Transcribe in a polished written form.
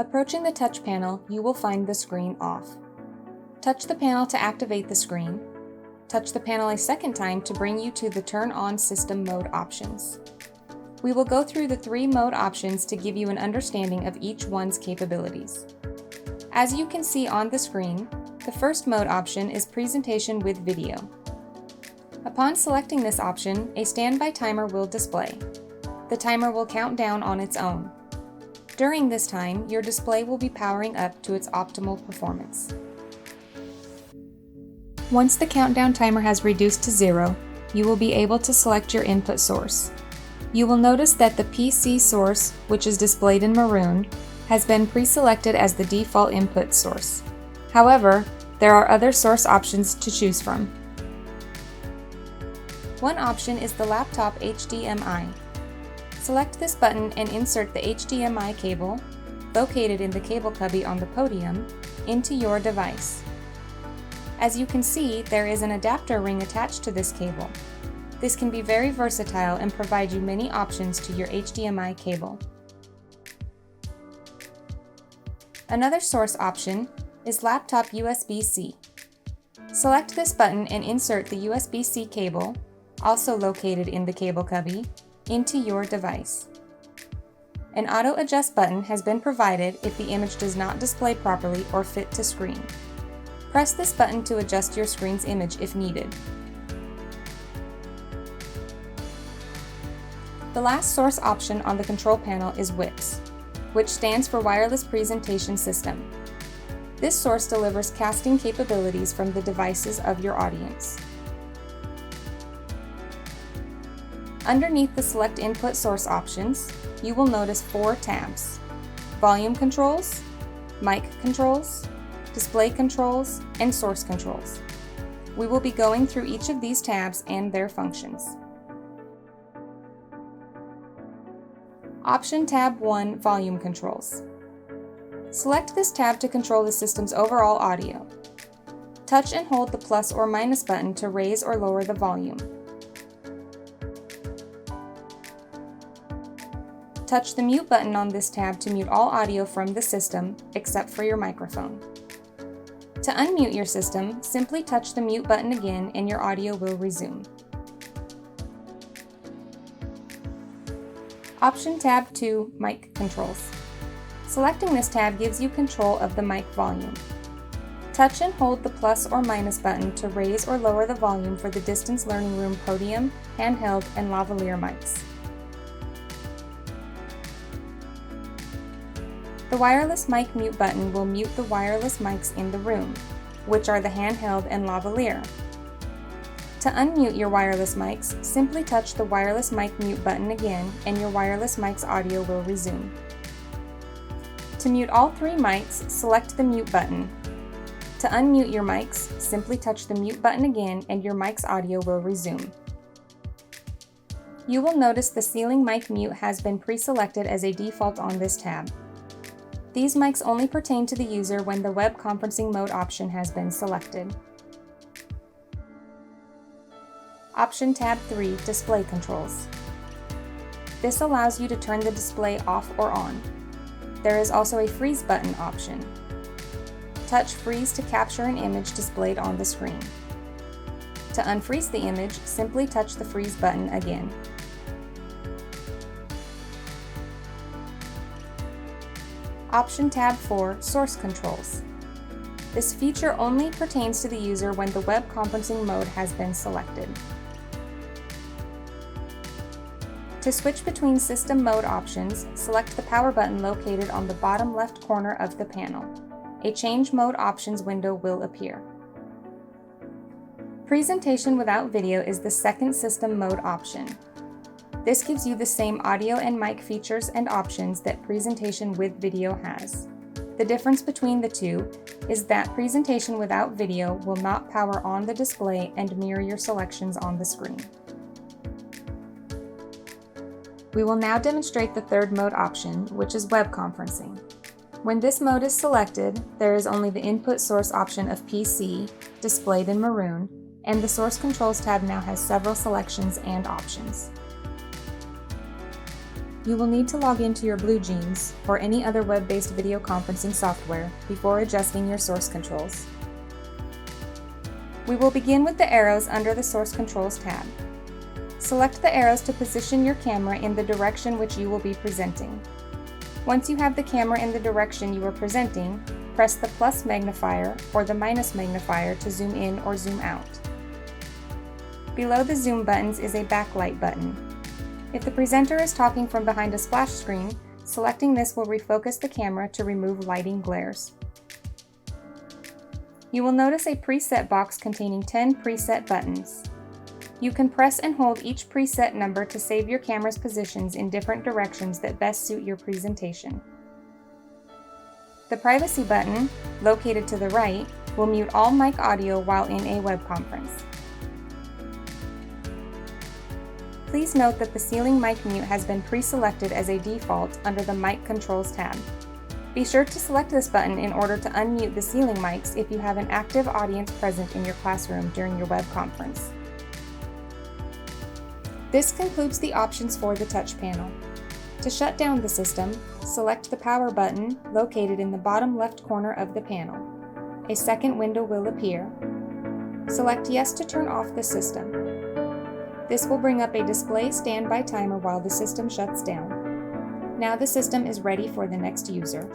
Approaching the touch panel, you will find the screen off. Touch the panel to activate the screen. Touch the panel a second time to bring you to the Turn On System Mode options. We will go through the 3 mode options to give you an understanding of each one's capabilities. As you can see on the screen, the first mode option is Presentation with Video. Upon selecting this option, a standby timer will display. The timer will count down on its own. During this time, your display will be powering up to its optimal performance. Once the countdown timer has reduced to 0, you will be able to select your input source. You will notice that the PC source, which is displayed in maroon, has been pre-selected as the default input source. However, there are other source options to choose from. One option is the laptop HDMI. Select this button and insert the HDMI cable, located in the cable cubby on the podium, into your device. As you can see, there is an adapter ring attached to this cable. This can be very versatile and provide you many options to your HDMI cable. Another source option is laptop USB-C. Select this button and insert the USB-C cable, also located in the cable cubby, into your device. An auto adjust button has been provided if the image does not display properly or fit to screen. Press this button to adjust your screen's image if needed. The last source option on the control panel is WIPS, which stands for Wireless Presentation System. This source delivers casting capabilities from the devices of your audience. Underneath the Select Input Source options, you will notice 4 tabs: Volume Controls, Mic Controls, Display Controls, and Source Controls. We will be going through each of these tabs and their functions. Option Tab 1, Volume Controls. Select this tab to control the system's overall audio. Touch and hold the plus or minus button to raise or lower the volume. Touch the mute button on this tab to mute all audio from the system, except for your microphone. To unmute your system, simply touch the mute button again and your audio will resume. Option Tab 2, Mic Controls. Selecting this tab gives you control of the mic volume. Touch and hold the plus or minus button to raise or lower the volume for the distance learning room podium, handheld, and lavalier mics. The wireless mic mute button will mute the wireless mics in the room, which are the handheld and lavalier. To unmute your wireless mics, simply touch the wireless mic mute button again and your wireless mic's audio will resume. To mute all 3 mics, select the mute button. To unmute your mics, simply touch the mute button again and your mic's audio will resume. You will notice the ceiling mic mute has been pre-selected as a default on this tab. These mics only pertain to the user when the web conferencing mode option has been selected. Option Tab 3, Display Controls. This allows you to turn the display off or on. There is also a freeze button option. Touch freeze to capture an image displayed on the screen. To unfreeze the image, simply touch the freeze button again. Option Tab 4, Source Controls. This feature only pertains to the user when the web conferencing mode has been selected. To switch between system mode options, select the power button located on the bottom left corner of the panel. A Change Mode Options window will appear. Presentation without video is the second system mode option. This gives you the same audio and mic features and options that presentation with video has. The difference between the two is that presentation without video will not power on the display and mirror your selections on the screen. We will now demonstrate the third mode option, which is web conferencing. When this mode is selected, there is only the input source option of PC, displayed in maroon, and the Source Controls tab now has several selections and options. You will need to log into your BlueJeans or any other web-based video conferencing software before adjusting your source controls. We will begin with the arrows under the Source Controls tab. Select the arrows to position your camera in the direction which you will be presenting. Once you have the camera in the direction you are presenting, press the plus magnifier or the minus magnifier to zoom in or zoom out. Below the zoom buttons is a backlight button. If the presenter is talking from behind a splash screen, selecting this will refocus the camera to remove lighting glares. You will notice a preset box containing 10 preset buttons. You can press and hold each preset number to save your camera's positions in different directions that best suit your presentation. The privacy button, located to the right, will mute all mic audio while in a web conference. Please note that the ceiling mic mute has been pre-selected as a default under the Mic Controls tab. Be sure to select this button in order to unmute the ceiling mics if you have an active audience present in your classroom during your web conference. This concludes the options for the touch panel. To shut down the system, select the power button located in the bottom left corner of the panel. A second window will appear. Select Yes to turn off the system. This will bring up a display standby timer while the system shuts down. Now the system is ready for the next user.